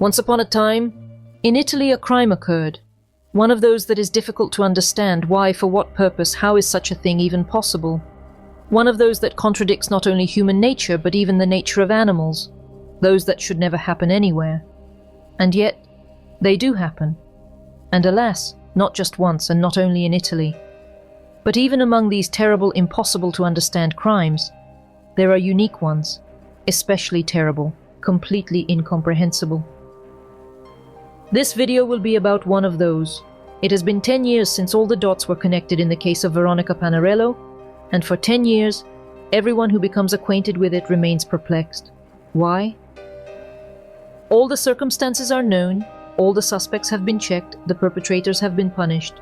Once upon a time, in Italy a crime occurred. One of those that is difficult to understand. Why, for what purpose, how is such a thing even possible? One of those that contradicts not only human nature, but even the nature of animals. Those that should never happen anywhere. And yet, they do happen. And alas, not just once, and not only in Italy. But even among these terrible, impossible to understand crimes, there are unique ones, especially terrible, completely incomprehensible. This video will be about one of those. It has been 10 years since all the dots were connected in the case of Veronica Panarello, and for 10 years, everyone who becomes acquainted with it remains perplexed. Why? All the circumstances are known, all the suspects have been checked, the perpetrators have been punished,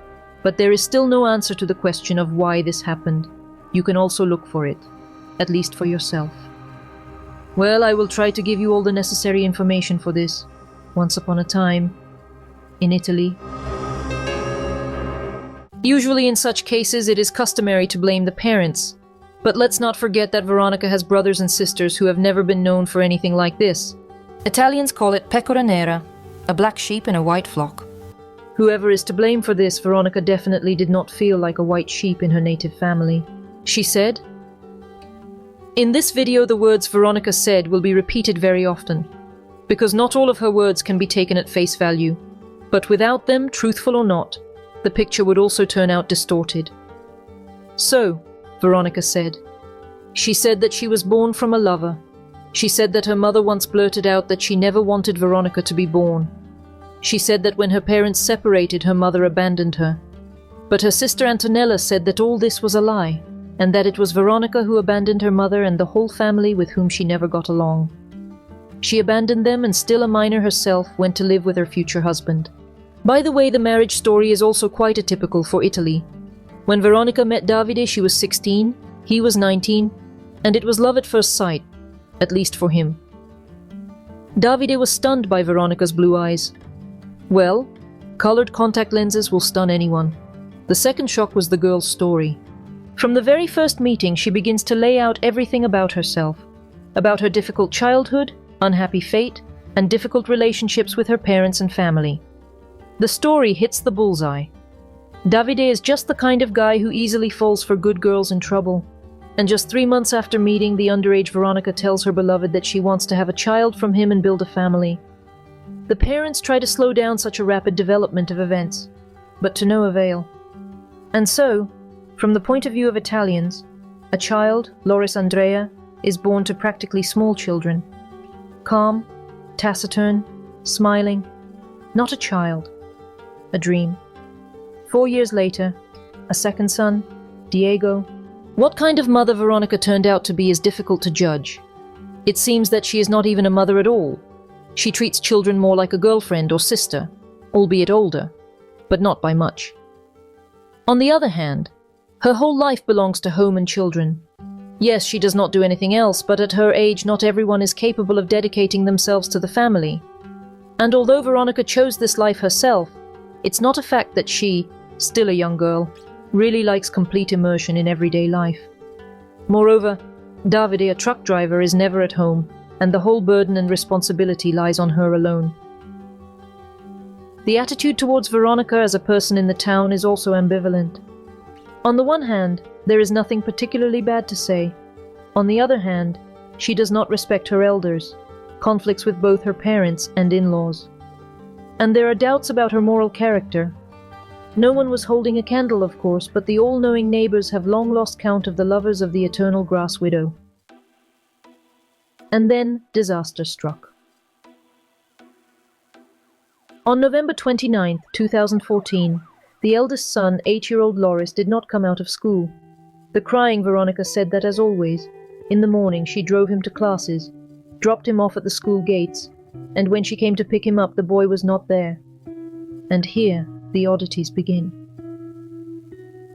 but there is still no answer to the question of why this happened. You can also look for it, at least for yourself. Well, I will try to give you all the necessary information for this. Once upon a time, in Italy. Usually in such cases it is customary to blame the parents, but let's not forget that Veronica has brothers and sisters who have never been known for anything like this. Italians call it pecora nera, a black sheep in a white flock. Whoever is to blame for this, Veronica definitely did not feel like a white sheep in her native family. She said, "In this video the words Veronica said will be repeated very often, because not all of her words can be taken at face value, but without them, truthful or not, the picture would also turn out distorted." So, Veronica said. She said that she was born from a lover. She said that her mother once blurted out that she never wanted Veronica to be born. She said that when her parents separated, her mother abandoned her. But her sister Antonella said that all this was a lie, and that it was Veronica who abandoned her mother and the whole family with whom she never got along. She abandoned them and, still a minor herself, went to live with her future husband. By the way, the marriage story is also quite atypical for Italy. When Veronica met Davide, she was 16, he was 19, and it was love at first sight, at least for him. Davide was stunned by Veronica's blue eyes. Well, colored contact lenses will stun anyone. The second shock was the girl's story. From the very first meeting, she begins to lay out everything about herself, about her difficult childhood, unhappy fate, and difficult relationships with her parents and family. The story hits the bullseye. Davide is just the kind of guy who easily falls for good girls in trouble. And just 3 months after meeting, the underage Veronica tells her beloved that she wants to have a child from him and build a family. The parents try to slow down such a rapid development of events, but to no avail. And so, from the point of view of Italians, a child, Loris Andrea, is born to practically small children. Calm, taciturn, smiling. Not a child. A dream. 4 years later, a second son, Diego. What kind of mother Veronica turned out to be is difficult to judge. It seems that she is not even a mother at all. She treats children more like a girlfriend or sister, albeit older, but not by much. On the other hand, her whole life belongs to home and children. Yes, she does not do anything else, but at her age not everyone is capable of dedicating themselves to the family. And although Veronica chose this life herself, it's not a fact that she, still a young girl, really likes complete immersion in everyday life. Moreover, Davide, a truck driver, is never at home, and the whole burden and responsibility lies on her alone. The attitude towards Veronica as a person in the town is also ambivalent. On the one hand, there is nothing particularly bad to say. On the other hand, she does not respect her elders, conflicts with both her parents and in-laws. And there are doubts about her moral character. No one was holding a candle, of course, but the all-knowing neighbors have long lost count of the lovers of the eternal grass widow. And then disaster struck. On November 29, 2014, the eldest son, 8-year-old Loris, did not come out of school. The crying Veronica said that, as always, in the morning she drove him to classes, dropped him off at the school gates, and when she came to pick him up, the boy was not there. And here the oddities begin.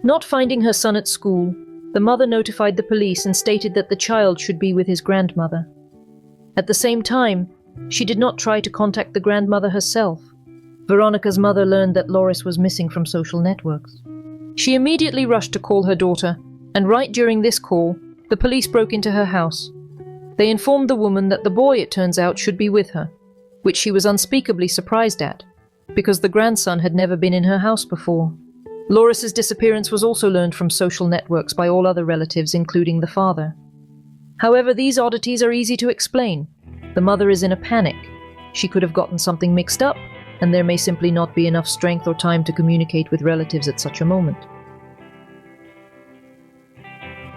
Not finding her son at school, the mother notified the police and stated that the child should be with his grandmother. At the same time, she did not try to contact the grandmother herself. Veronica's mother learned that Loris was missing from social networks. She immediately rushed to call her daughter, and right during this call, the police broke into her house. They informed the woman that the boy, it turns out, should be with her. which she was unspeakably surprised at, because the grandson had never been in her house before. Loris's disappearance was also learned from social networks by all other relatives, including the father. However, these oddities are easy to explain. The mother is in a panic. She could have gotten something mixed up, and there may simply not be enough strength or time to communicate with relatives at such a moment.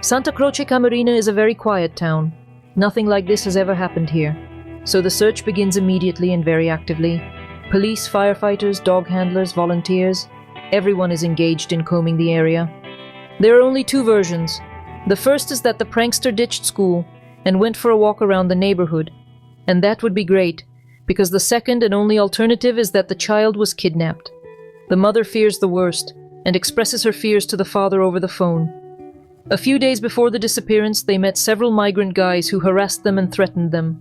Santa Croce Camerina is a very quiet town. Nothing like this has ever happened here. So the search begins immediately and very actively. Police, firefighters, dog handlers, volunteers, everyone is engaged in combing the area. There are only two versions. The first is that the prankster ditched school and went for a walk around the neighborhood, and that would be great, because the second and only alternative is that the child was kidnapped. The mother fears the worst and expresses her fears to the father over the phone. A few days before the disappearance, they met several migrant guys who harassed them and threatened them.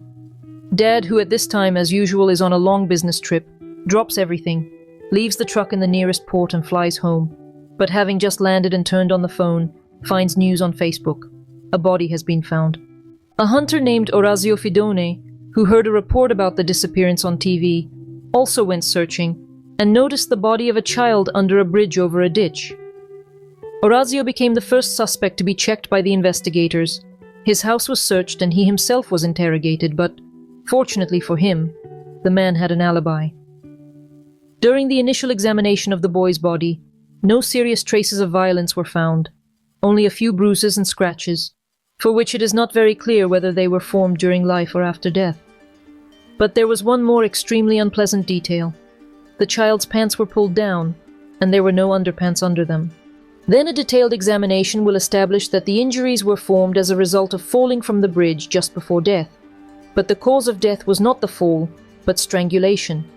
Dad, who at this time, as usual, is on a long business trip, drops everything, leaves the truck in the nearest port and flies home. But having just landed and turned on the phone, finds news on Facebook. A body has been found. A hunter named Orazio Fidone, who heard a report about the disappearance on TV, also went searching and noticed the body of a child under a bridge over a ditch. Orazio became the first suspect to be checked by the investigators. His house was searched and he himself was interrogated, but, fortunately for him, the man had an alibi. During the initial examination of the boy's body, no serious traces of violence were found, only a few bruises and scratches, for which it is not very clear whether they were formed during life or after death. But there was one more extremely unpleasant detail. The child's pants were pulled down, and there were no underpants under them. Then a detailed examination will establish that the injuries were formed as a result of falling from the bridge just before death. But the cause of death was not the fall, but strangulation.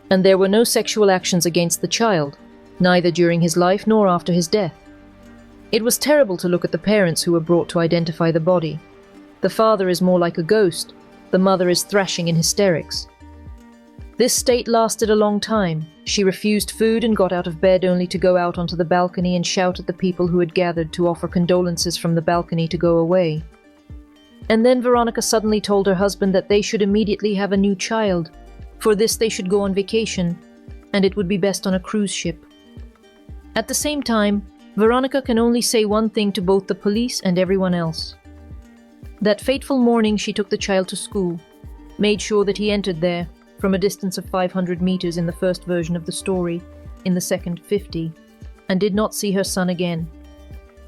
And there were no sexual actions against the child, neither during his life nor after his death. It was terrible to look at the parents who were brought to identify the body. The father is more like a ghost, the mother is thrashing in hysterics. This state lasted a long time. She refused food and got out of bed only to go out onto the balcony and shout at the people who had gathered to offer condolences from the balcony to go away. And then Veronica suddenly told her husband that they should immediately have a new child. For this they should go on vacation, and it would be best on a cruise ship. At the same time, Veronica can only say one thing to both the police and everyone else. That fateful morning she took the child to school, made sure that he entered there, from a distance of 500 meters in the first version of the story, in the second 50, and did not see her son again.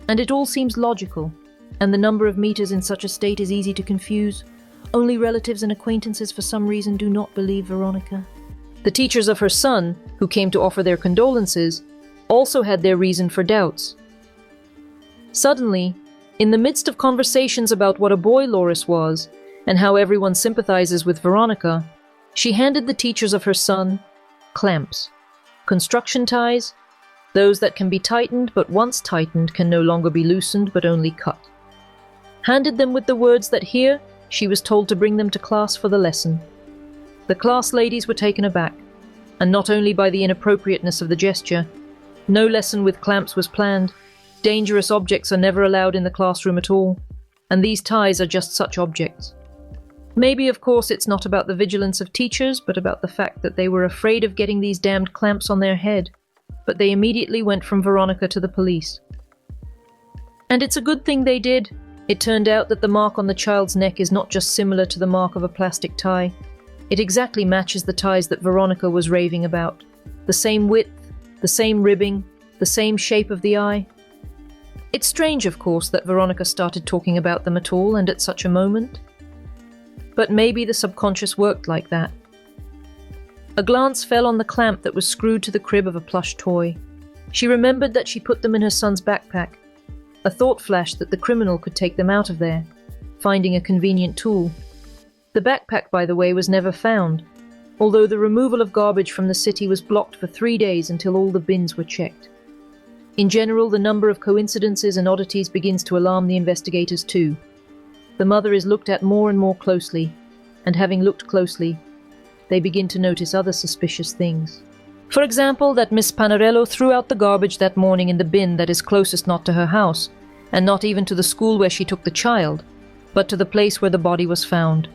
And it all seems logical, and the number of meters in such a state is easy to confuse. Only relatives and acquaintances for some reason do not believe Veronica. The teachers of her son, who came to offer their condolences, also had their reason for doubts. Suddenly, in the midst of conversations about what a boy Loris was, and how everyone sympathizes with Veronica, she handed the teachers of her son clamps, construction ties, those that can be tightened but once tightened can no longer be loosened but only cut. Handed them with the words that here she was told to bring them to class for the lesson. The class ladies were taken aback, and not only by the inappropriateness of the gesture. No lesson with clamps was planned. Dangerous objects are never allowed in the classroom at all, and these ties are just such objects. Maybe, of course, it's not about the vigilance of teachers, but about the fact that they were afraid of getting these damned clamps on their head, but they immediately went from Veronica to the police. And it's a good thing they did. It turned out that the mark on the child's neck is not just similar to the mark of a plastic tie. It exactly matches the ties that Veronica was raving about. The same width, the same ribbing, the same shape of the eye. It's strange, of course, that Veronica started talking about them at all and at such a moment. But maybe the subconscious worked like that. A glance fell on the clamp that was screwed to the crib of a plush toy. She remembered that she put them in her son's backpack. A thought flashed that the criminal could take them out of there, finding a convenient tool. The backpack, by the way, was never found, although the removal of garbage from the city was blocked for 3 days until all the bins were checked. In general, the number of coincidences and oddities begins to alarm the investigators too. The mother is looked at more and more closely, and having looked closely, they begin to notice other suspicious things. For example, that Miss Panarello threw out the garbage that morning in the bin that is closest not to her house, and not even to the school where she took the child, but to the place where the body was found.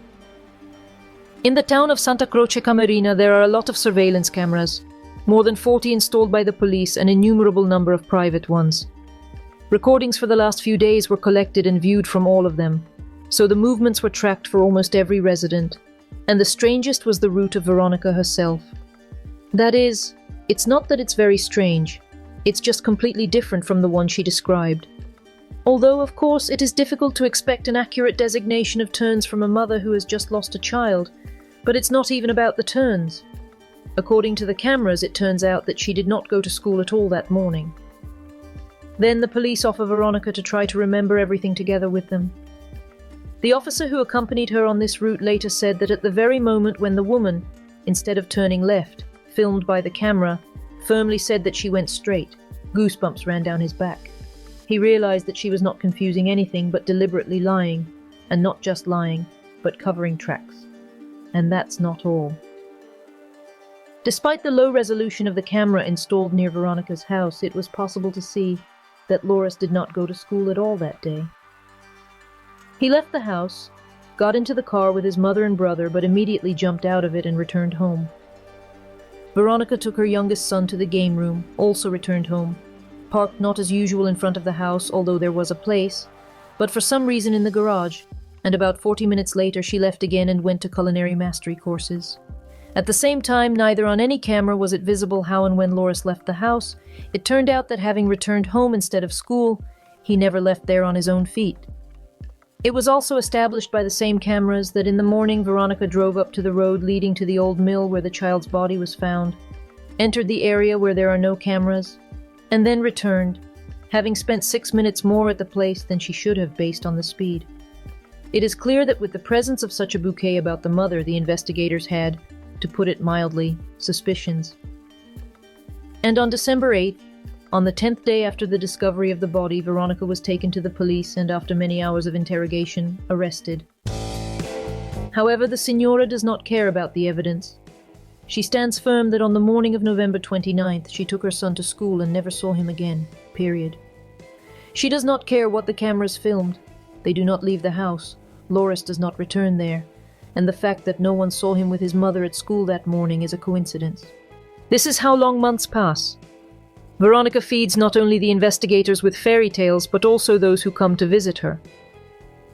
In the town of Santa Croce Camerina, there are a lot of surveillance cameras, more than 40 installed by the police, an innumerable number of private ones. Recordings for the last few days were collected and viewed from all of them, so the movements were tracked for almost every resident, and the strangest was the route of Veronica herself. That is, it's not that it's very strange, it's just completely different from the one she described. Although, of course, it is difficult to expect an accurate designation of turns from a mother who has just lost a child, but it's not even about the turns. According to the cameras, it turns out that she did not go to school at all that morning. Then the police offer Veronica to try to remember everything together with them. The officer who accompanied her on this route later said that at the very moment when the woman, instead of turning left, filmed by the camera, firmly said that she went straight, goosebumps ran down his back. He realized that she was not confusing anything but deliberately lying, and not just lying, but covering tracks. And that's not all. Despite the low resolution of the camera installed near Veronica's house, it was possible to see that Loris did not go to school at all that day. He left the house, got into the car with his mother and brother, but immediately jumped out of it and returned home. Veronica took her youngest son to the game room, also returned home, parked not as usual in front of the house, although there was a place, but for some reason in the garage, and about 40 minutes later she left again and went to culinary mastery courses. At the same time, neither on any camera was it visible how and when Loris left the house. It turned out that having returned home instead of school, he never left there on his own feet. It was also established by the same cameras that in the morning Veronica drove up to the road leading to the old mill where the child's body was found, entered the area where there are no cameras, and then returned, having spent 6 minutes more at the place than she should have based on the speed. It is clear that with the presence of such a bouquet about the mother, the investigators had, to put it mildly, suspicions. And on December 8th, on the 10th day after the discovery of the body, Veronica was taken to the police and, after many hours of interrogation, arrested. However, the Signora does not care about the evidence. She stands firm that on the morning of November 29th, she took her son to school and never saw him again, period. She does not care what the cameras filmed. They do not leave the house. Loris does not return there. And the fact that no one saw him with his mother at school that morning is a coincidence. This is how long months pass. Veronica feeds not only the investigators with fairy tales, but also those who come to visit her.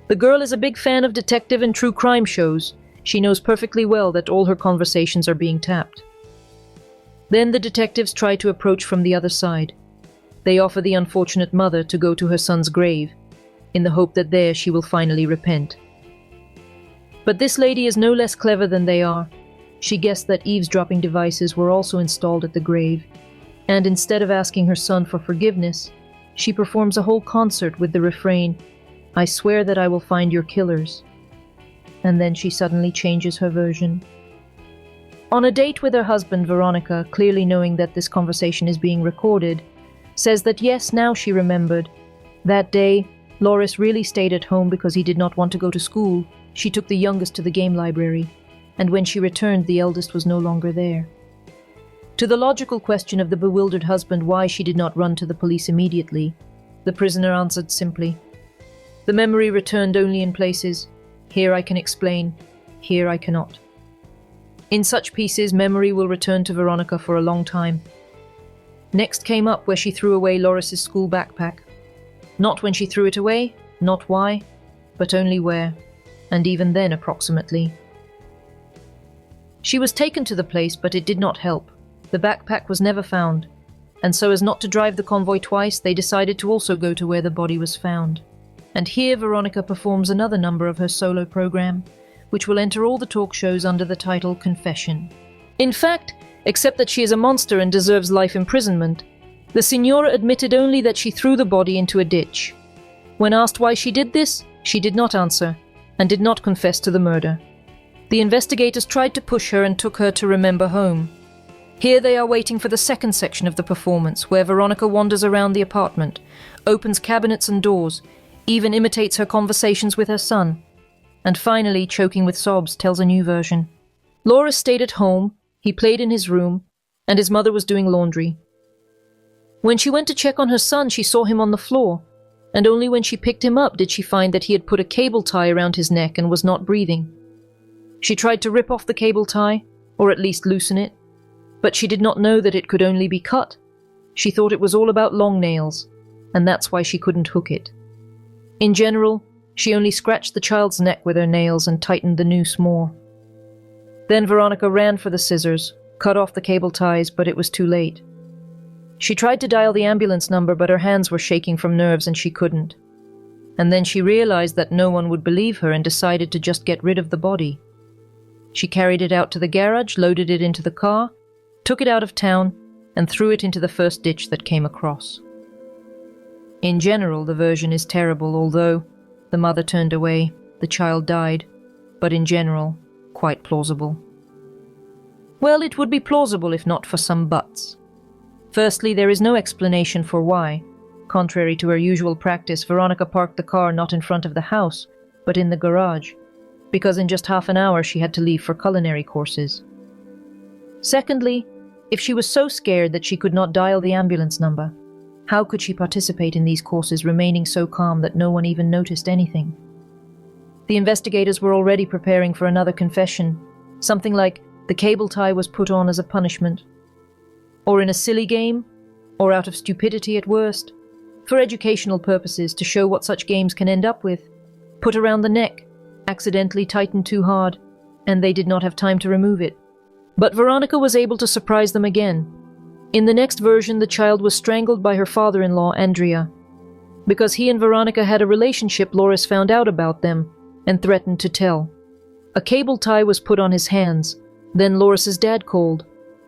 The girl is a big fan of detective and true crime shows. She knows perfectly well that all her conversations are being tapped. Then the detectives try to approach from the other side. They offer the unfortunate mother to go to her son's grave, in the hope that there she will finally repent. But this lady is no less clever than they are. She guessed that eavesdropping devices were also installed at the grave, and instead of asking her son for forgiveness, she performs a whole concert with the refrain, "I swear that I will find your killers." And then she suddenly changes her version. On a date with her husband, Veronica, clearly knowing that this conversation is being recorded, says that yes, now she remembered. That day, Loris really stayed at home because he did not want to go to school. She took the youngest to the game library, and when she returned, the eldest was no longer there. To the logical question of the bewildered husband why she did not run to the police immediately, the prisoner answered simply, "The memory returned only in places. Here I can explain, here I cannot." In such pieces, memory will return to Veronica for a long time. Next came up where she threw away Loris's school backpack. Not when she threw it away, not why, but only where, and even then approximately. She was taken to the place, but it did not help. The backpack was never found, and so as not to drive the convoy twice, they decided to also go to where the body was found. And here Veronica performs another number of her solo program, which will enter all the talk shows under the title Confession. In fact, except that she is a monster and deserves life imprisonment, the Signora admitted only that she threw the body into a ditch. When asked why she did this, she did not answer, and did not confess to the murder. The investigators tried to push her and took her to Remember Home. Here they are waiting for the second section of the performance, where Veronica wanders around the apartment, opens cabinets and doors, even imitates her conversations with her son, and finally, choking with sobs, tells a new version. Loris stayed at home, he played in his room, and his mother was doing laundry. When she went to check on her son, she saw him on the floor, and only when she picked him up did she find that he had put a cable tie around his neck and was not breathing. She tried to rip off the cable tie, or at least loosen it, but she did not know that it could only be cut. She thought it was all about long nails, and that's why she couldn't hook it. In general, she only scratched the child's neck with her nails and tightened the noose more. Then Veronica ran for the scissors, cut off the cable ties, but it was too late. She tried to dial the ambulance number, but her hands were shaking from nerves and she couldn't. And then she realized that no one would believe her and decided to just get rid of the body. She carried it out to the garage, loaded it into the car, took it out of town, and threw it into the first ditch that came across. In general, the version is terrible, although the mother turned away, the child died, but in general, quite plausible. Well, it would be plausible if not for some buts. Firstly, there is no explanation for why. Contrary to her usual practice, Veronica parked the car not in front of the house, but in the garage, because in just half an hour she had to leave for culinary courses. Secondly, if she was so scared that she could not dial the ambulance number, how could she participate in these courses remaining so calm that no one even noticed anything? The investigators were already preparing for another confession, something like the cable tie was put on as a punishment, or in a silly game, or out of stupidity at worst, for educational purposes to show what such games can end up with, put around the neck, accidentally tightened too hard, and they did not have time to remove it. But Veronica was able to surprise them again. In the next version, the child was strangled by her father-in-law, Andrea. Because he and Veronica had a relationship, Loris found out about them and threatened to tell. A cable tie was put on his hands. Then Loris's dad called.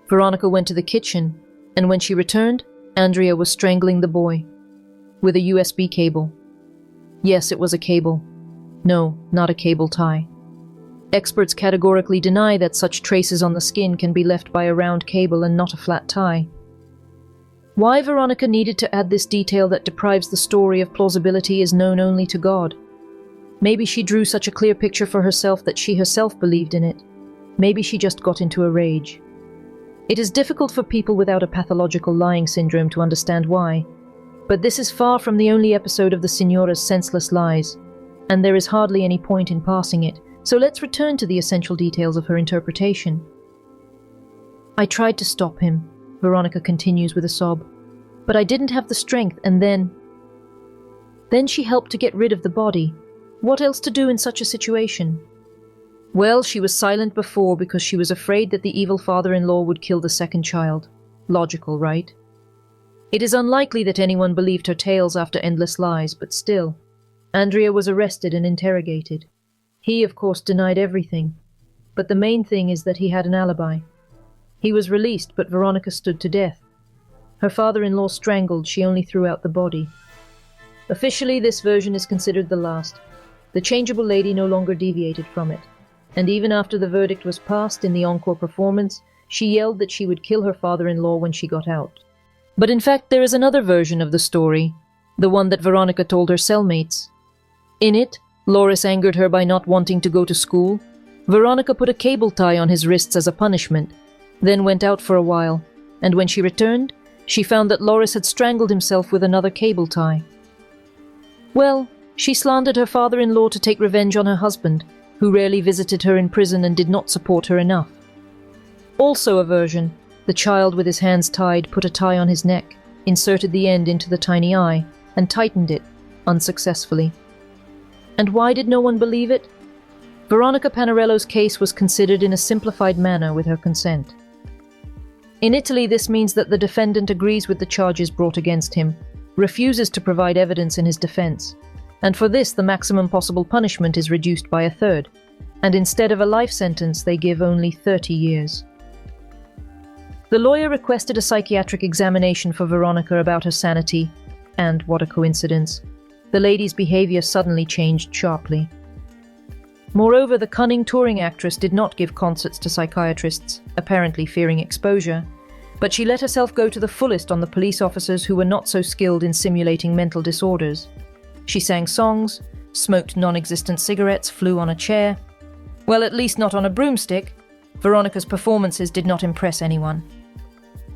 Veronica went to the kitchen, and when she returned, Andrea was strangling the boy. With a USB cable. Yes, it was a cable. No, not a cable tie. Experts categorically deny that such traces on the skin can be left by a round cable and not a flat tie. Why Veronica needed to add this detail that deprives the story of plausibility is known only to God. Maybe she drew such a clear picture for herself that she herself believed in it. Maybe she just got into a rage. It is difficult for people without a pathological lying syndrome to understand why, but this is far from the only episode of the Signora's senseless lies, and there is hardly any point in passing it, so let's return to the essential details of her interpretation. I tried to stop him, Veronica continues with a sob, but I didn't have the strength, and then she helped to get rid of the body. What else to do in such a situation? Well, she was silent before because she was afraid that the evil father-in-law would kill the second child. Logical, right? It is unlikely that anyone believed her tales after endless lies, but still, Andrea was arrested and interrogated. He, of course, denied everything, but the main thing is that he had an alibi. He was released, but Veronica stood to death. Her father-in-law strangled, she only threw out the body. Officially, this version is considered the last. The changeable lady no longer deviated from it, and even after the verdict was passed in the encore performance, she yelled that she would kill her father-in-law when she got out. But in fact, there is another version of the story, the one that Veronica told her cellmates. In it, Loris angered her by not wanting to go to school. Veronica put a cable tie on his wrists as a punishment, then went out for a while, and when she returned, she found that Loris had strangled himself with another cable tie. Well, she slandered her father-in-law to take revenge on her husband, who rarely visited her in prison and did not support her enough. Also a version, the child with his hands tied put a tie on his neck, inserted the end into the tiny eye, and tightened it, unsuccessfully. And why did no one believe it? Veronica Panarello's case was considered in a simplified manner with her consent. In Italy, this means that the defendant agrees with the charges brought against him, refuses to provide evidence in his defense, and for this the maximum possible punishment is reduced by a third, and instead of a life sentence they give only 30 years. The lawyer requested a psychiatric examination for Veronica about her sanity, and what a coincidence, the lady's behavior suddenly changed sharply. Moreover, the cunning touring actress did not give concerts to psychiatrists, apparently fearing exposure, but she let herself go to the fullest on the police officers who were not so skilled in simulating mental disorders. She sang songs, smoked non-existent cigarettes, flew on a chair. Well, at least not on a broomstick. Veronica's performances did not impress anyone.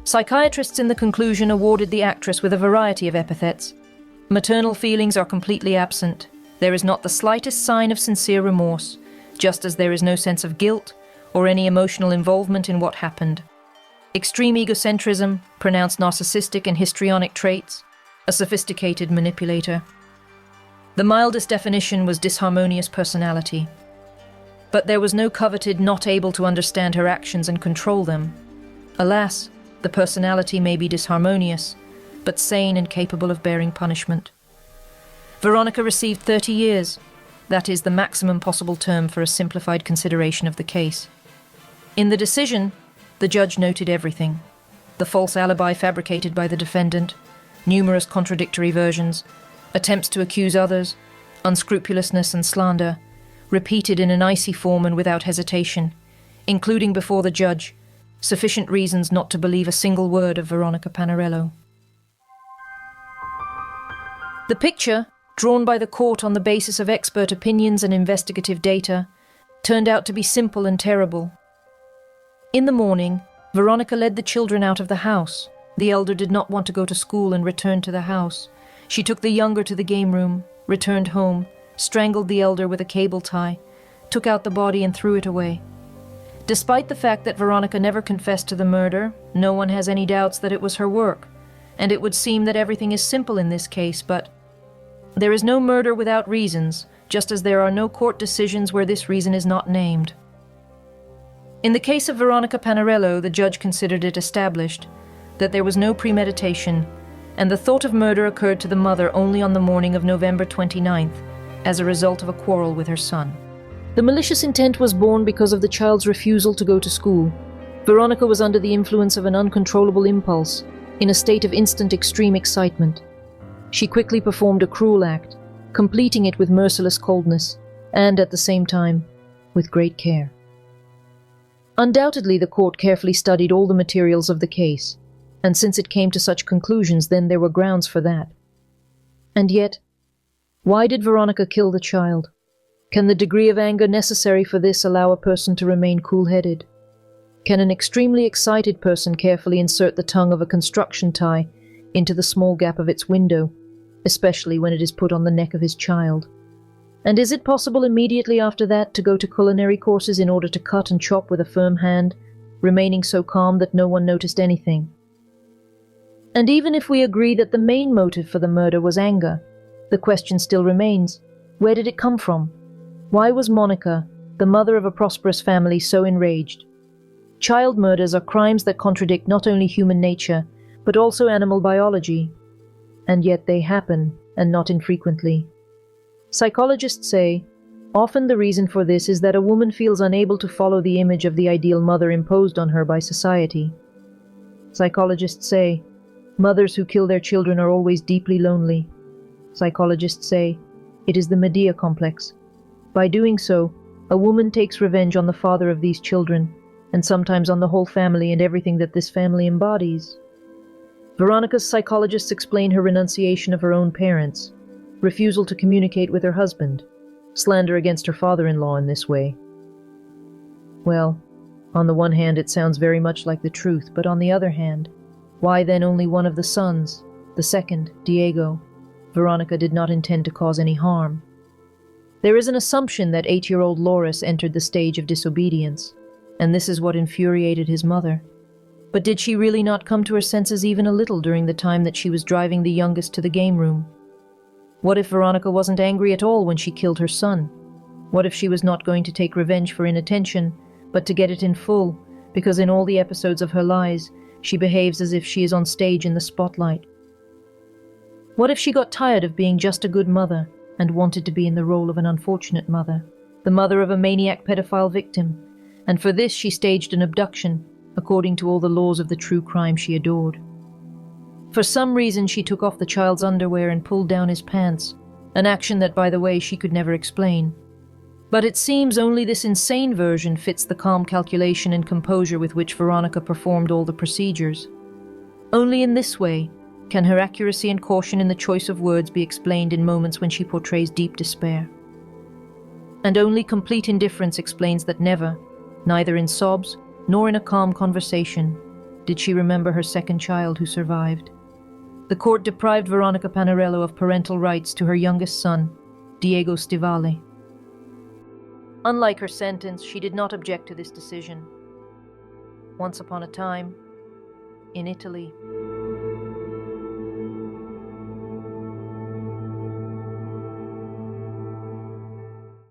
Psychiatrists in the conclusion awarded the actress with a variety of epithets. Maternal feelings are completely absent. There is not the slightest sign of sincere remorse. just as there is no sense of guilt or any emotional involvement in what happened. Extreme egocentrism, pronounced narcissistic and histrionic traits, a sophisticated manipulator. The mildest definition was disharmonious personality. But there was no coveted not able to understand her actions and control them. Alas, the personality may be disharmonious, but sane and capable of bearing punishment. Veronica received 30 years. That is the maximum possible term for a simplified consideration of the case. In the decision, the judge noted everything. The false alibi fabricated by the defendant, numerous contradictory versions, attempts to accuse others, unscrupulousness and slander, repeated in an icy form and without hesitation, including before the judge, sufficient reasons not to believe a single word of Veronica Panarello. The picture, drawn by the court on the basis of expert opinions and investigative data, turned out to be simple and terrible. In the morning, Veronica led the children out of the house. The elder did not want to go to school and returned to the house. She took the younger to the game room, returned home, strangled the elder with a cable tie, took out the body and threw it away. Despite the fact that Veronica never confessed to the murder, no one has any doubts that it was her work, and it would seem that everything is simple in this case, but there is no murder without reasons, just as there are no court decisions where this reason is not named. In the case of Veronica Panarello, the judge considered it established that there was no premeditation, and the thought of murder occurred to the mother only on the morning of November 29th, as a result of a quarrel with her son. The malicious intent was born because of the child's refusal to go to school. Veronica was under the influence of an uncontrollable impulse, in a state of instant extreme excitement. She quickly performed a cruel act, completing it with merciless coldness, and at the same time, with great care. Undoubtedly, the court carefully studied all the materials of the case, and since it came to such conclusions, then there were grounds for that. And yet, why did Veronica kill the child? Can the degree of anger necessary for this allow a person to remain cool-headed? Can an extremely excited person carefully insert the tongue of a construction tie into the small gap of its window, especially when it is put on the neck of his child? And is it possible immediately after that to go to culinary courses in order to cut and chop with a firm hand, remaining so calm that no one noticed anything? And even if we agree that the main motive for the murder was anger, the question still remains, where did it come from? Why was Monica, the mother of a prosperous family, so enraged? Child murders are crimes that contradict not only human nature, but also animal biology. And yet they happen, and not infrequently. Psychologists say, often the reason for this is that a woman feels unable to follow the image of the ideal mother imposed on her by society. Psychologists say, mothers who kill their children are always deeply lonely. Psychologists say, it is the Medea complex. By doing so, a woman takes revenge on the father of these children, and sometimes on the whole family and everything that this family embodies. Veronica's psychologists explain her renunciation of her own parents, refusal to communicate with her husband, slander against her father-in-law in this way. Well, on the one hand it sounds very much like the truth, but on the other hand, why then only one of the sons, the second, Diego? Veronica did not intend to cause any harm. There is an assumption that 8-year-old Loris entered the stage of disobedience, and this is what infuriated his mother. But did she really not come to her senses even a little during the time that she was driving the youngest to the game room? What if Veronica wasn't angry at all when she killed her son? What if she was not going to take revenge for inattention, but to get it in full, because in all the episodes of her lies, she behaves as if she is on stage in the spotlight? What if she got tired of being just a good mother and wanted to be in the role of an unfortunate mother, the mother of a maniac pedophile victim, and for this she staged an abduction, according to all the laws of the true crime she adored? For some reason she took off the child's underwear and pulled down his pants, an action that, by the way, she could never explain. But it seems only this insane version fits the calm calculation and composure with which Veronica performed all the procedures. Only in this way can her accuracy and caution in the choice of words be explained in moments when she portrays deep despair. And only complete indifference explains that never, neither in sobs nor in a calm conversation, did she remember her second child who survived. The court deprived Veronica Panarello of parental rights to her youngest son, Diego Stivale. Unlike her sentence, she did not object to this decision. Once upon a time, in Italy.